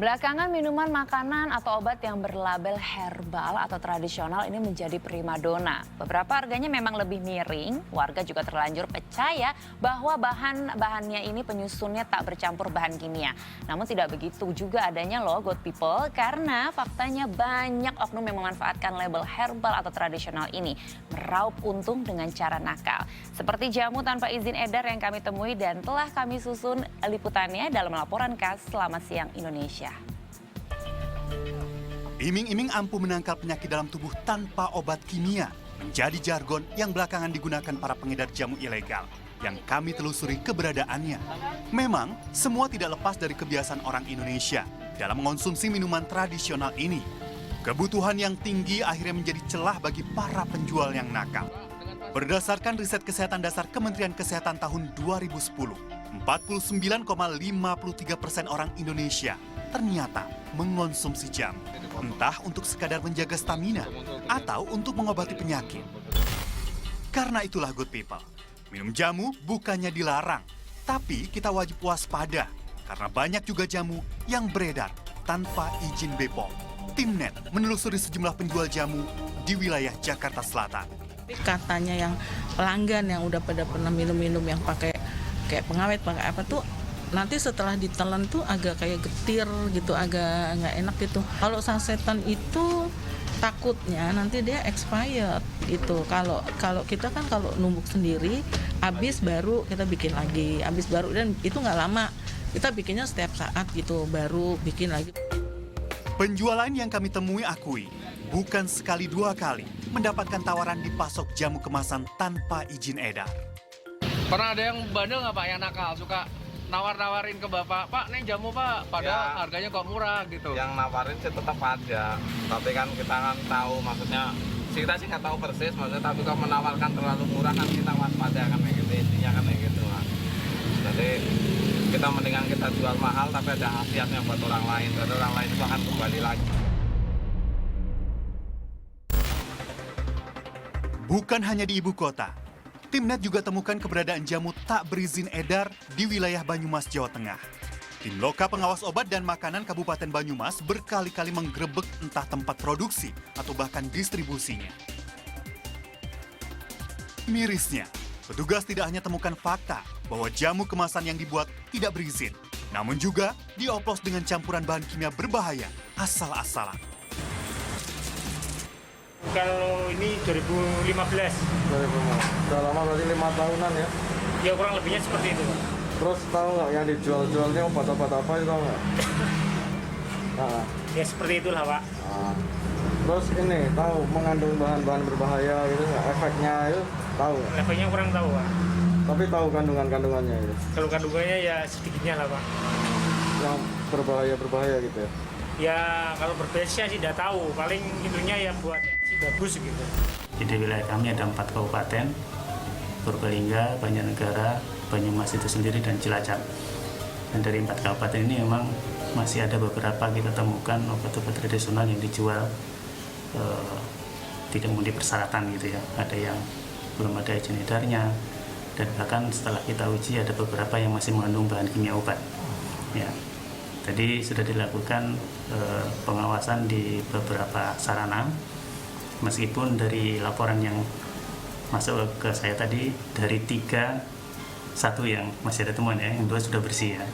Belakangan minuman, makanan, atau obat yang berlabel herbal atau tradisional ini menjadi primadona. Beberapa harganya memang lebih miring, warga juga terlanjur percaya bahwa bahan-bahannya ini penyusunnya tak bercampur bahan kimia. Namun tidak begitu juga adanya loh good people, karena faktanya banyak oknum yang memanfaatkan label herbal atau tradisional ini meraup untung dengan cara nakal. Seperti jamu tanpa izin edar yang kami temui dan telah kami susun liputannya dalam laporan khas Selamat Siang Indonesia. Iming-iming ampuh menangkal penyakit dalam tubuh tanpa obat kimia menjadi jargon yang belakangan digunakan para pengedar jamu ilegal yang kami telusuri keberadaannya. Memang, semua tidak lepas dari kebiasaan orang Indonesia dalam mengonsumsi minuman tradisional ini. Kebutuhan yang tinggi akhirnya menjadi celah bagi para penjual yang nakal. Berdasarkan riset kesehatan dasar Kementerian Kesehatan tahun 2010, 49,53% orang Indonesia ternyata mengonsumsi jamu, entah untuk sekadar menjaga stamina atau untuk mengobati penyakit. Karena itulah good people, minum jamu bukannya dilarang, tapi kita wajib waspada karena banyak juga jamu yang beredar tanpa izin BPOM. Timnet menelusuri sejumlah penjual jamu di wilayah Jakarta Selatan. Katanya yang pelanggan yang udah pada pernah minum-minum yang pakai kayak pengawet, pakai apa tuh, nanti setelah ditelan tuh agak kayak getir gitu, agak nggak enak gitu. Kalau sasetan itu takutnya nanti dia expired itu. Kalau kita kan kalau numbuk sendiri, habis baru kita bikin lagi, habis baru, dan itu nggak lama. Kita bikinnya setiap saat gitu, baru bikin lagi. Penjual lain yang kami temui akui, bukan sekali dua kali mendapatkan tawaran dipasok jamu kemasan tanpa izin edar. Pernah ada yang bandel nggak Pak, yang nakal, suka nawar-nawarin ke Bapak, Pak, nih jamu Pak, padahal ya, harganya kok murah gitu. Yang nawarin sih tetap aja, tapi kan kita kan tahu, maksudnya kita sih nggak tahu persis, maksudnya tapi kalau menawarkan terlalu murah kan kita waspada kan kayak gitu, intinya kan kayak gitu kan. Jadi kita mendingan kita jual mahal tapi ada khasiatnya buat orang lain, dan orang lain itu akan kembali lagi. Bukan hanya di ibu kota, Timnet juga temukan keberadaan jamu tak berizin edar di wilayah Banyumas, Jawa Tengah. Tim Loka Pengawas Obat dan Makanan Kabupaten Banyumas berkali-kali menggerebek entah tempat produksi atau bahkan distribusinya. Mirisnya, petugas tidak hanya temukan fakta bahwa jamu kemasan yang dibuat tidak berizin, namun juga dioplos dengan campuran bahan kimia berbahaya asal-asalan. Kalau ini 2015. Udah lama, berarti 5 tahunan ya? Ya kurang lebihnya seperti itu, Pak. Terus tahu nggak yang dijual-jualnya obat-obat apa itu, tahu nggak? Nah. Ya seperti itulah, Pak. Nah. Terus ini tahu mengandung bahan-bahan berbahaya gitu nggak? Efeknya itu tahu nggak? Efeknya kurang tahu, Pak. Tapi tahu kandungannya itu? Kalau kandungannya ya sedikitnya lah, Pak. Yang berbahaya gitu ya? Ya kalau berbahaya sih tidak tahu. Paling itunya ya buat sih bagus gitu. Di wilayah kami ada 4 kabupaten, Purbalingga, Banjarnegara, Banyumas itu sendiri, dan Cilacap. Dan dari 4 kabupaten ini memang masih ada beberapa kita temukan obat-obat tradisional yang dijual tidak memenuhi persyaratan gitu ya. Ada yang belum ada izin edarnya, dan bahkan setelah kita uji ada beberapa yang masih mengandung bahan kimia obat. Ya. Tadi sudah dilakukan pengawasan di beberapa sarana, meskipun dari laporan yang masuk ke saya tadi, dari 3, 1 yang masih ada temuan ya, yang 2 sudah bersih ya.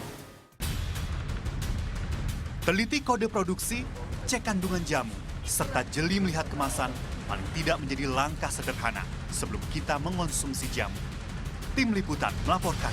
Teliti kode produksi, cek kandungan jamu, serta jeli melihat kemasan paling tidak menjadi langkah sederhana sebelum kita mengonsumsi jamu. Tim Liputan melaporkan.